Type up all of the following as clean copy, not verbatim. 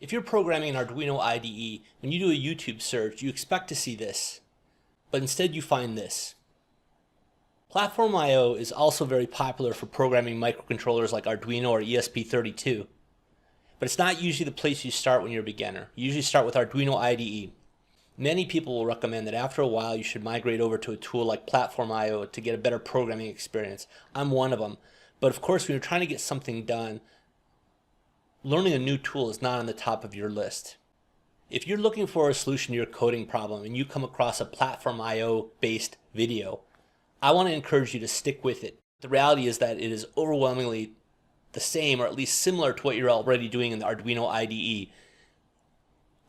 If you're programming an Arduino IDE, when you do a YouTube search, you expect to see this, but instead you find this. PlatformIO is also very popular for programming microcontrollers like Arduino or ESP32, but it's not usually the place you start when you're a beginner. You usually start with Arduino IDE. Many people will recommend that after a while you should migrate over to a tool like PlatformIO to get a better programming experience. I'm one of them. But of course, when you're trying to get something done, learning a new tool is not on the top of your list. If you're looking for a solution to your coding problem and you come across a PlatformIO based video, I want to encourage you to stick with it. The reality is that it is overwhelmingly the same, or at least similar to what you're already doing in the Arduino IDE.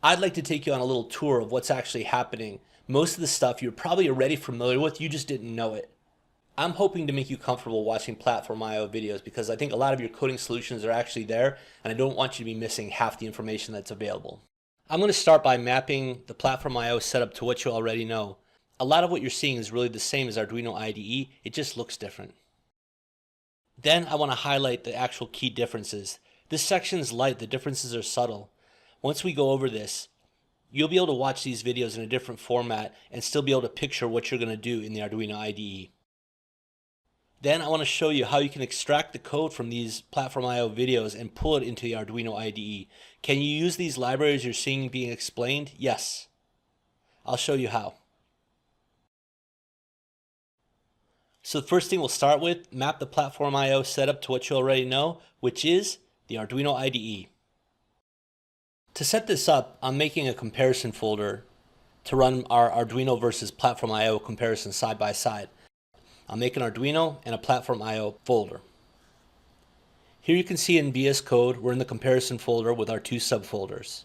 I'd like to take you on a little tour of what's actually happening. Most of the stuff you're probably already familiar with, you just didn't know it. I'm hoping to make you comfortable watching PlatformIO videos because I think a lot of your coding solutions are actually there, and I don't want you to be missing half the information that's available. I'm going to start by mapping the PlatformIO setup to what you already know. A lot of what you're seeing is really the same as Arduino IDE, it just looks different. Then I want to highlight the actual key differences. This section is light, the differences are subtle. Once we go over this, you'll be able to watch these videos in a different format and still be able to picture what you're going to do in the Arduino IDE. Then I want to show you how you can extract the code from these PlatformIO videos and pull it into the Arduino IDE. Can you use these libraries you're seeing being explained? Yes. I'll show you how. So the first thing we'll start with, map the PlatformIO setup to what you already know, which is the Arduino IDE. To set this up, I'm making a comparison folder to run our Arduino versus PlatformIO comparison side by side. I'll make an Arduino and a PlatformIO folder. Here you can see in VS Code, we're in the comparison folder with our two subfolders.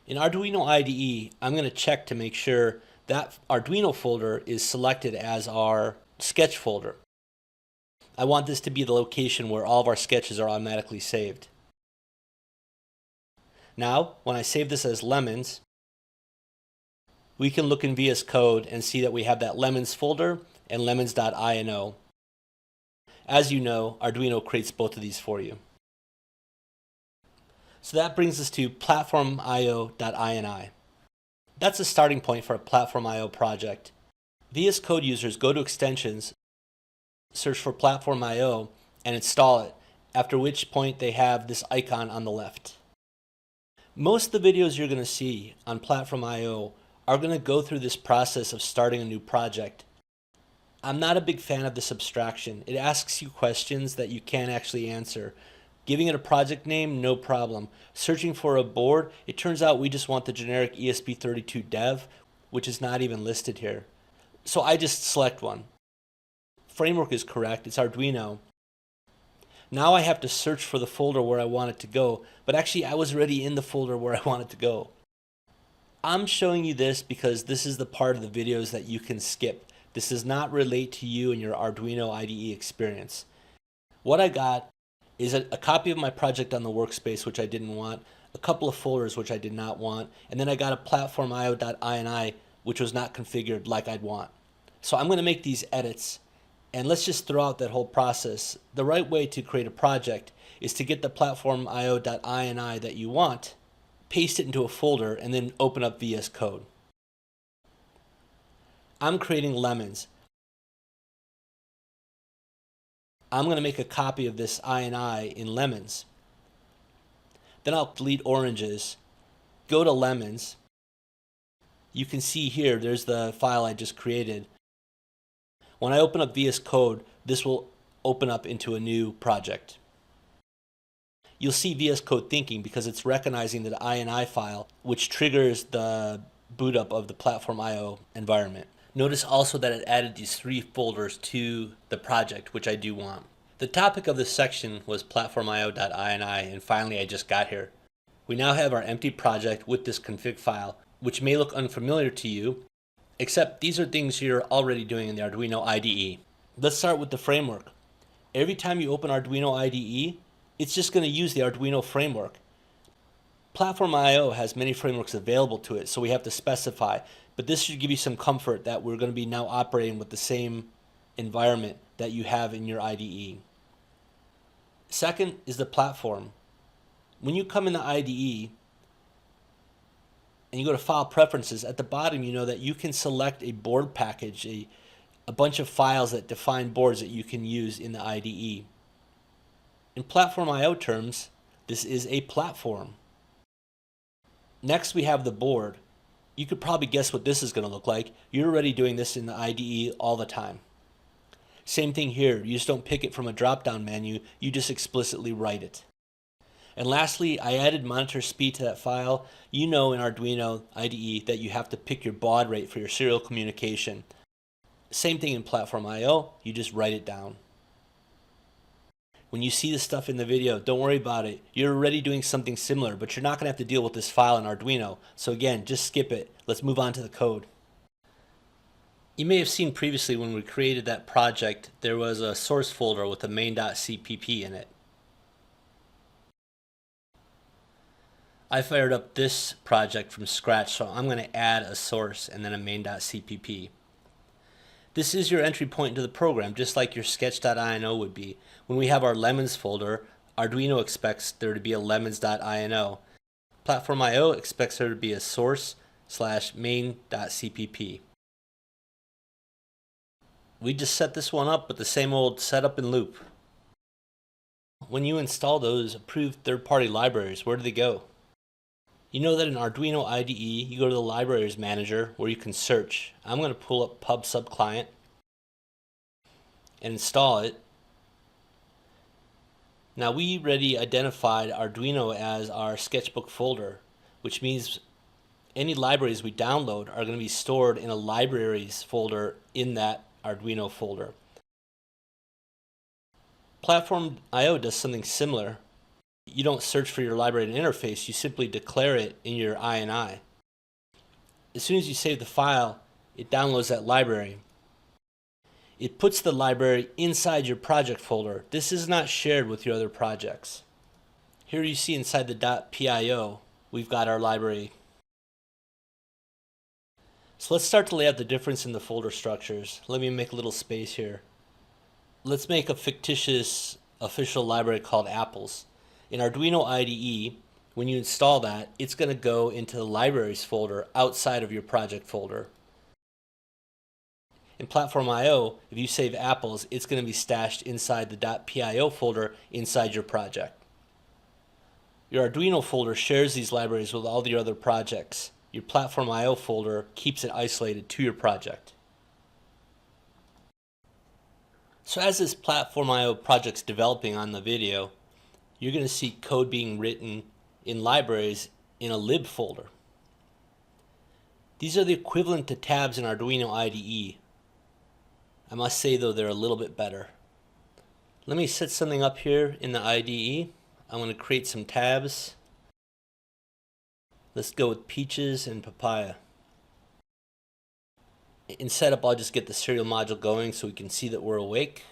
In Arduino IDE, I'm going to check to make sure that Arduino folder is selected as our sketch folder. I want this to be the location where all of our sketches are automatically saved. Now, when I save this as lemons, we can look in VS Code and see that we have that lemons folder and lemons.ino. As you know, Arduino creates both of these for you. So that brings us to platformio.ini. That's a starting point for a PlatformIO project. VS Code users go to extensions, search for PlatformIO, and install it, after which point they have this icon on the left. Most of the videos you're going to see on PlatformIO are going to go through this process of starting a new project. I'm not a big fan of this abstraction. It asks you questions that you can't actually answer. Giving it a project name, no problem. Searching for a board, it turns out we just want the generic ESP32 dev, which is not even listed here. So I just select one. Framework is correct, it's Arduino. Now I have to search for the folder where I want it to go, but actually I was already in the folder where I want it to go. I'm showing you this because this is the part of the videos that you can skip. This does not relate to you and your Arduino IDE experience. What I got is a copy of my project on the workspace, which I didn't want, a couple of folders which I did not want, and then I got a platformio.ini, which was not configured like I'd want. So I'm going to make these edits. And let's just throw out that whole process. The right way to create a project is to get the platformio.ini that you want, paste it into a folder, and then open up VS Code. I'm creating lemons. I'm going to make a copy of this ini in lemons. Then I'll delete oranges, go to lemons. You can see here, there's the file I just created. When I open up VS Code, this will open up into a new project. You'll see VS Code thinking because it's recognizing the ini file, which triggers the boot up of the PlatformIO environment. Notice also that it added these three folders to the project, which I do want. The topic of this section was platformio.ini, and finally I just got here. We now have our empty project with this config file, which may look unfamiliar to you, except these are things you're already doing in the Arduino IDE. Let's start with the framework. Every time you open Arduino IDE, it's just going to use the Arduino framework. PlatformIO has many frameworks available to it, so we have to specify, but this should give you some comfort that we're going to be now operating with the same environment that you have in your IDE. Second is the platform. When you come in the IDE, and you go to File Preferences, at the bottom you know that you can select a board package, a bunch of files that define boards that you can use in the IDE. In PlatformIO terms, this is a platform. Next we have the board. You could probably guess what this is going to look like. You're already doing this in the IDE all the time. Same thing here, you just don't pick it from a drop-down menu, you just explicitly write it. And lastly, I added monitor speed to that file. You know in Arduino IDE that you have to pick your baud rate for your serial communication. Same thing in PlatformIO, you just write it down. When you see this stuff in the video, don't worry about it. You're already doing something similar, but you're not going to have to deal with this file in Arduino. So again, just skip it. Let's move on to the code. You may have seen previously when we created that project, there was a source folder with a main.cpp in it. I fired up this project from scratch, so I'm going to add a source and then a main.cpp. This is your entry point into the program, just like your sketch.ino would be. When we have our lemons folder, Arduino expects there to be a lemons.ino. PlatformIO expects there to be a source/main.cpp. We just set this one up with the same old setup and loop. When you install those approved third-party libraries, where do they go? You know that in Arduino IDE, you go to the Libraries Manager where you can search. I'm going to pull up pub subclient and install it. Now we already identified Arduino as our sketchbook folder, which means any libraries we download are going to be stored in a libraries folder in that Arduino folder. PlatformIO does something similar. You don't search for your library interface, you simply declare it in your INI. As soon as you save the file, it downloads that library. It puts the library inside your project folder. This is not shared with your other projects. Here you see inside the .pio, we've got our library. So let's start to lay out the difference in the folder structures. Let me make a little space here. Let's make a fictitious official library called apples. In Arduino IDE, when you install that, it's going to go into the libraries folder outside of your project folder. In PlatformIO, if you save apples, it's going to be stashed inside the .pio folder inside your project. Your Arduino folder shares these libraries with all your other projects. Your PlatformIO folder keeps it isolated to your project. So as this PlatformIO project's developing on the video, you're going to see code being written in libraries in a lib folder. These are the equivalent to tabs in Arduino IDE. I must say though they're a little bit better. Let me set something up here in the IDE. I'm going to create some tabs. Let's go with peaches and papaya. In setup, I'll just get the serial module going so we can see that we're awake.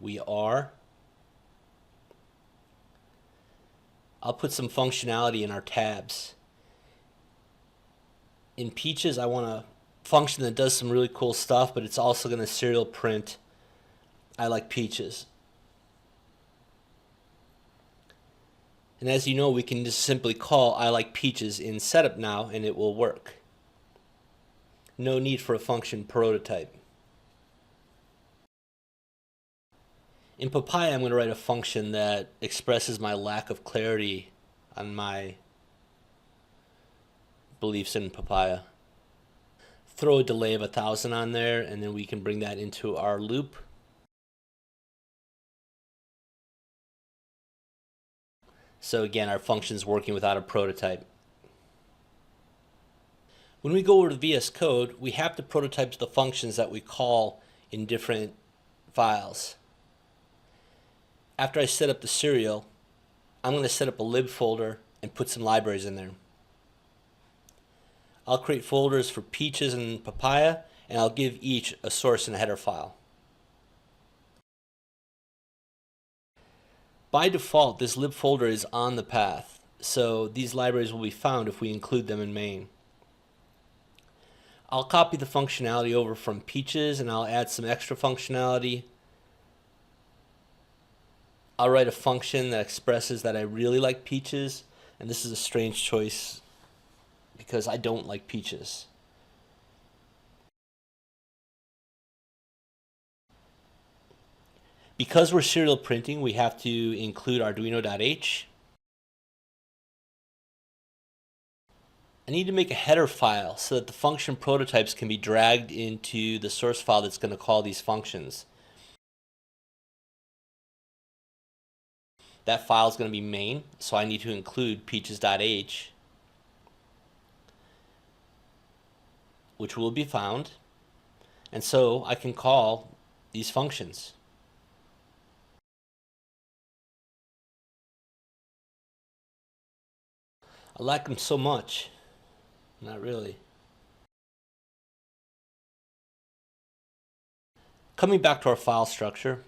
We are. I'll put some functionality in our tabs. In peaches, I want a function that does some really cool stuff, but it's also going to serial print I like peaches. And as you know, we can just simply call I like peaches in setup now and it will work. No need for a function prototype. In papaya, I'm going to write a function that expresses my lack of clarity on my beliefs in papaya. Throw a delay of 1,000 on there, and then we can bring that into our loop. So again, our function's working without a prototype. When we go over to VS Code, we have to prototype the functions that we call in different files. After I set up the serial, I'm going to set up a lib folder and put some libraries in there. I'll create folders for peaches and papaya, and I'll give each a source and a header file. By default, this lib folder is on the path, so these libraries will be found if we include them in main. I'll copy the functionality over from peaches and I'll add some extra functionality. I'll write a function that expresses that I really like peaches, And this is a strange choice because I don't like peaches. Because we're serial printing, we have to include Arduino.h. I need to make a header file so that the function prototypes can be dragged into the source file that's going to call these functions. That file is going to be main, so I need to include peaches.h, which will be found, and so I can call these functions. I like them so much. Not really. Coming back to our file structure,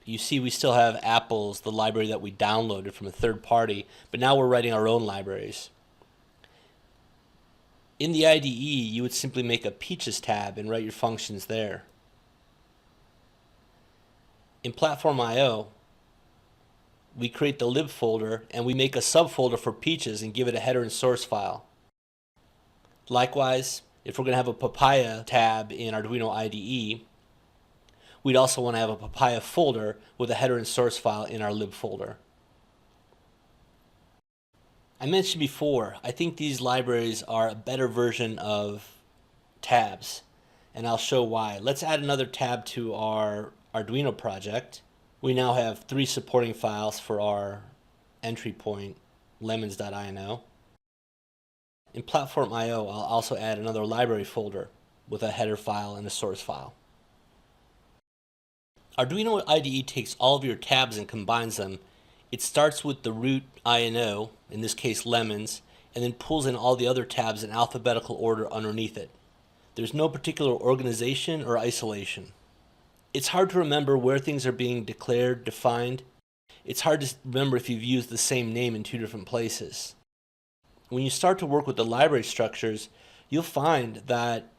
you see we still have Apples, the library that we downloaded from a third party, but now we're writing our own libraries. In the IDE, you would simply make a Peaches tab and write your functions there. In PlatformIO, we create the lib folder and we make a subfolder for Peaches and give it a header and source file. Likewise, if we're going to have a Papaya tab in Arduino IDE, we'd also want to have a Papaya folder with a header and source file in our lib folder. I mentioned before, I think these libraries are a better version of tabs, and I'll show why. Let's add another tab to our Arduino project. We now have 3 supporting files for our entry point, lemons.ino. In PlatformIO, I'll also add another library folder with a header file and a source file. Arduino IDE takes all of your tabs and combines them. It starts with the root INO, in this case lemons, and then pulls in all the other tabs in alphabetical order underneath it. There's no particular organization or isolation. It's hard to remember where things are being declared, defined. It's hard to remember if you've used the same name in 2 different places. When you start to work with the library structures, you'll find that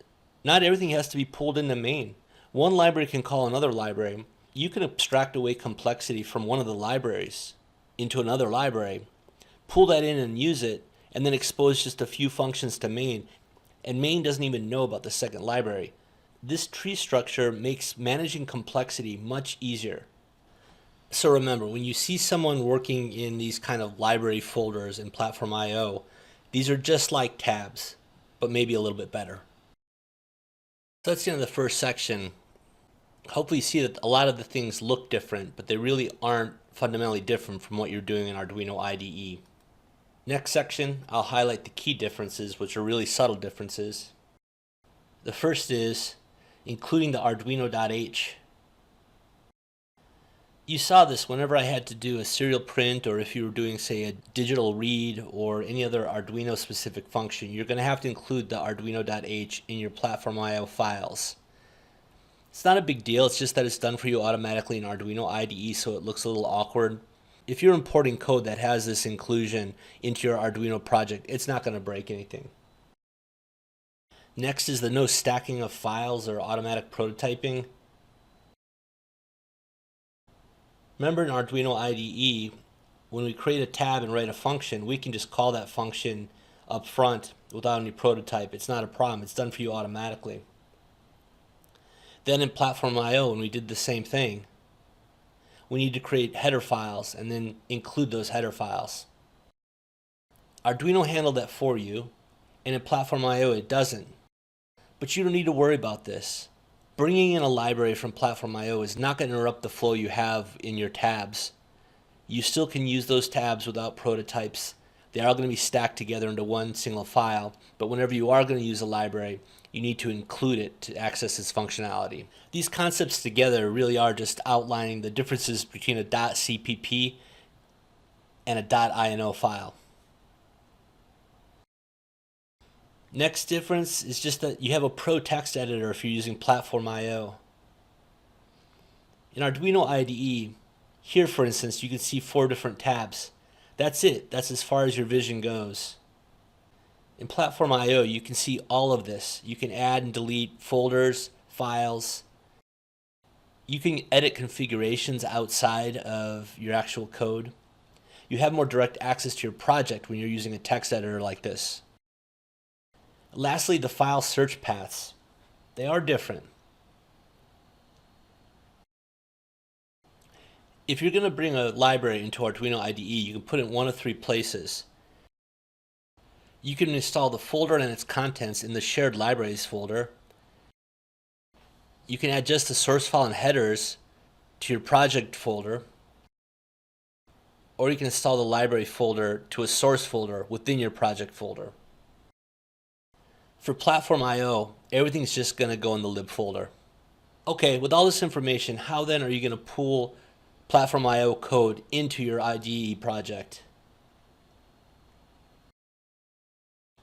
not everything has to be pulled into main. One library can call another library. You can abstract away complexity from one of the libraries into another library, pull that in and use it, and then expose just a few functions to main, and main doesn't even know about the second library. This tree structure makes managing complexity much easier. So remember, when you see someone working in these kind of library folders in PlatformIO, these are just like tabs, but maybe a little bit better. So that's the end of the first section. Hopefully you see that a lot of the things look different, but they really aren't fundamentally different from what you're doing in Arduino IDE. Next section, I'll highlight the key differences, which are really subtle differences. The first is including the Arduino.h. You saw this whenever I had to do a serial print, or if you were doing, say, a digital read or any other Arduino specific function, you're going to have to include the Arduino.h in your PlatformIO files. It's not a big deal, it's just that it's done for you automatically in Arduino IDE, so it looks a little awkward. If you're importing code that has this inclusion into your Arduino project, it's not going to break anything. Next is the no stacking of files or automatic prototyping. Remember in Arduino IDE, when we create a tab and write a function, we can just call that function up front without any prototype. It's not a problem, it's done for you automatically. Then in PlatformIO, when we did the same thing, we need to create header files and then include those header files. Arduino handled that for you, and in PlatformIO it doesn't. But you don't need to worry about this. Bringing in a library from PlatformIO is not going to interrupt the flow you have in your tabs. You still can use those tabs without prototypes. They are going to be stacked together into one single file, but whenever you are going to use a library, you need to include it to access its functionality. These concepts together really are just outlining the differences between a .cpp and a .ino file. Next difference is just that you have a pro text editor if you're using PlatformIO. In Arduino IDE, here for instance, you can see 4 different tabs. That's it. That's as far as your vision goes. In PlatformIO, you can see all of this. You can add and delete folders, files. You can edit configurations outside of your actual code. You have more direct access to your project when you're using a text editor like this. Lastly, the file search paths. They are different. If you're going to bring a library into Arduino IDE, you can put it in one of three places. You can install the folder and its contents in the Shared Libraries folder. You can add just the source file and headers to your project folder. Or you can install the library folder to a source folder within your project folder. For PlatformIO, everything's just going to go in the lib folder. Okay, with all this information, how then are you going to pull PlatformIO code into your IDE project?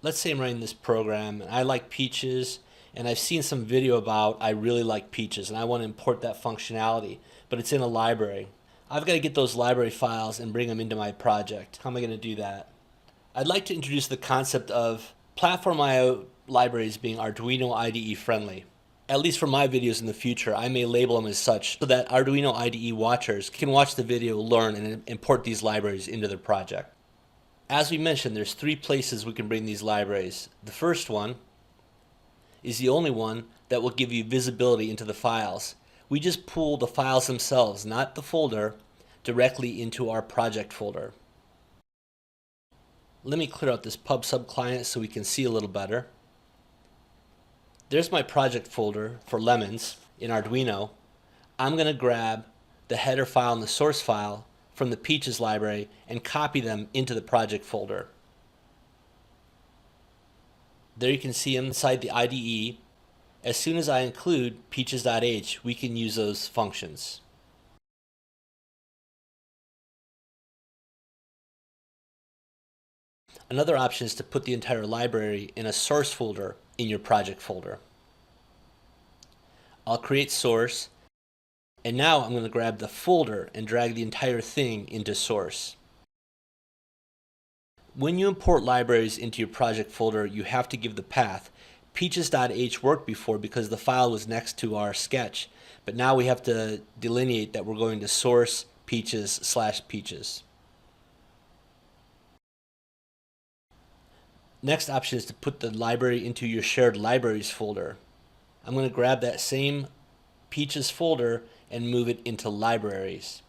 Let's say I'm writing this program and I like Peaches, and I've seen some video about I really like Peaches and I want to import that functionality, but it's in a library. I've got to get those library files and bring them into my project. How am I going to do that? I'd like to introduce the concept of PlatformIO libraries being Arduino IDE friendly. At least for my videos in the future, I may label them as such so that Arduino IDE watchers can watch the video, learn, and import these libraries into their project. As we mentioned, there's three places we can bring these libraries. The first one is the only one that will give you visibility into the files. We just pull the files themselves, not the folder, directly into our project folder. Let me clear out this pub sub client so we can see a little better. There's my project folder for lemons in Arduino. I'm going to grab the header file and the source file from the Peaches library and copy them into the project folder. There you can see inside the IDE. As soon as I include peaches.h, we can use those functions. Another option is to put the entire library in a source folder in your project folder. I'll create source, and now I'm going to grab the folder and drag the entire thing into source. When you import libraries into your project folder, you have to give the path. Peaches.h worked before because the file was next to our sketch, but now we have to delineate that we're going to source peaches/peaches. Next option is to put the library into your shared libraries folder. I'm going to grab that same Peaches folder and move it into libraries.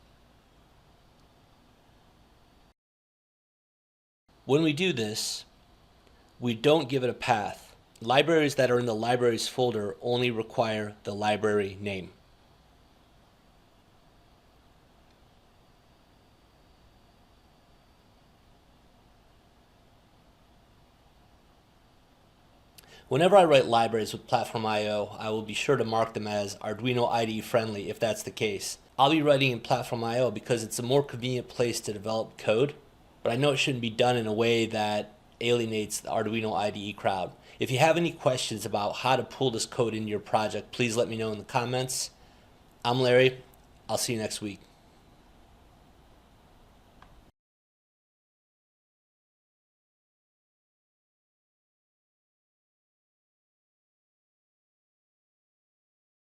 When we do this, we don't give it a path. Libraries that are in the libraries folder only require the library name. Whenever I write libraries with PlatformIO, I will be sure to mark them as Arduino IDE friendly if that's the case. I'll be writing in PlatformIO because it's a more convenient place to develop code, but I know it shouldn't be done in a way that alienates the Arduino IDE crowd. If you have any questions about how to pull this code into your project, please let me know in the comments. I'm Larry. I'll see you next week.